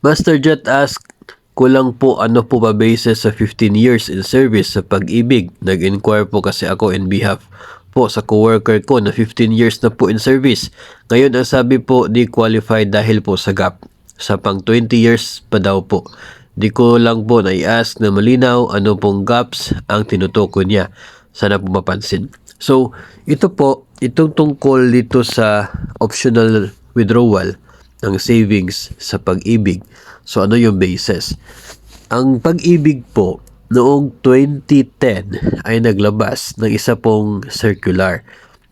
Master Jet ask, kulang po ano po ba basis sa 15 years in service sa Pag-ibig? Nag-inquire po kasi ako in behalf po sa coworker ko na 15 years na po in service. Ngayon ang sabi po di qualified dahil po sa gap. Sa pang 20 years pa daw po. Di ko lang po na-i-ask na malinaw ano pong gaps ang tinutukoy niya. Sana po mapansin. So, ito po, itong tungkol dito sa optional withdrawal ng savings sa Pag-ibig. So, ano yung basis? Ang Pag-ibig po, noong 2010 ay naglabas ng isa pong circular.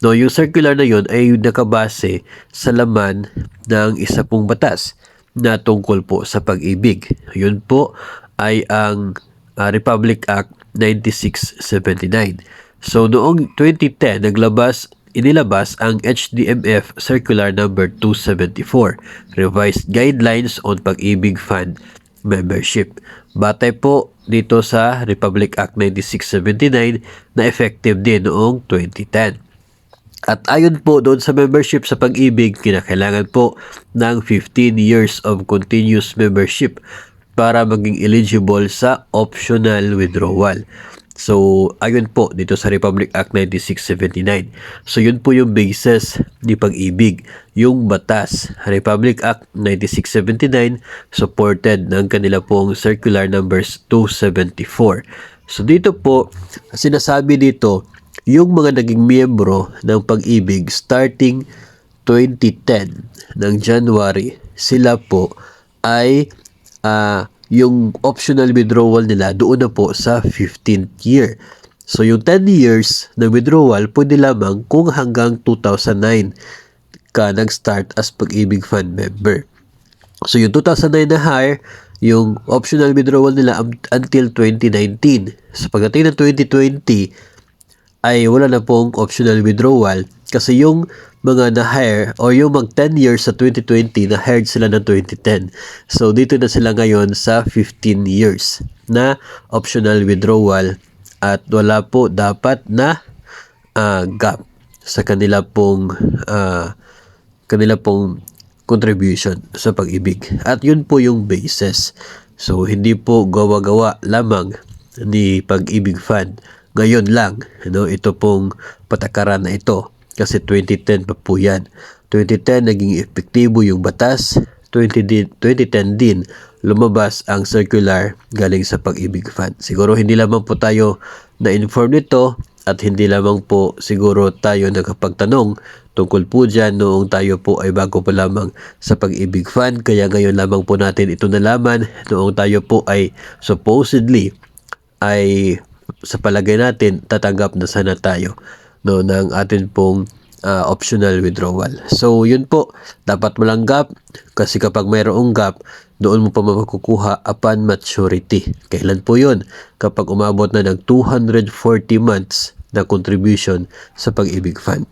No, yung circular na yun ay nakabase sa laman ng isa pong batas na tungkol po sa Pag-ibig. Yun po ay ang Republic Act 9679. So noong 2010 inilabas ang HDMF Circular Number 274, Revised Guidelines on Pag-ibig Fund Membership. Batay po dito sa Republic Act 9679 na effective din noong 2010. At ayon po doon sa membership sa Pag-ibig, kinakailangan po ng 15 years of continuous membership para maging eligible sa optional withdrawal. So, ayon po dito sa Republic Act 9679. So, yun po yung basis ni Pag-ibig. Yung batas, Republic Act 9679, supported ng kanila pong circular numbers 274. So, dito po, sinasabi dito, yung mga naging miyembro ng Pag-ibig starting 2010 ng January, sila po ay yung optional withdrawal nila doon na po sa 15th year. So yung 10 years na withdrawal pwede lamang kung hanggang 2009 ka nag-start as Pag-ibig Fund member. So yung 2009 na hire, yung optional withdrawal nila until 2019. So pagdating ng 2020 ay wala na pong optional withdrawal kasi yung mga na-hire o yung mag 10 years sa 2020 na-hired sila ng 2010. So dito na sila ngayon sa 15 years na optional withdrawal at wala po dapat na gap sa kanila pong contribution sa Pag-ibig. At yun po yung basis. So hindi po gawa-gawa lamang ni Pag-ibig Fund ngayon lang, ito pong patakaran na ito kasi 2010 pa po yan. 2010 naging epektibo yung batas, 2010 din lumabas ang circular galing sa Pag-ibig Fund. Siguro hindi lamang po tayo na-inform nito at hindi lamang po siguro tayo nakapagtanong tungkol po dyan noong tayo po ay bago pa lamang sa Pag-ibig Fund. Kaya ngayon lamang po natin ito nalaman noong tayo po ay supposedly ay sa palagay natin tatanggap na sana tayo ng atin pong optional withdrawal. So yun po, dapat walang gap kasi kapag mayroong gap doon mo pa makukuha upon maturity. Kailan po yun? Kapag umabot na ng 240 months na contribution sa Pag-ibig Fund.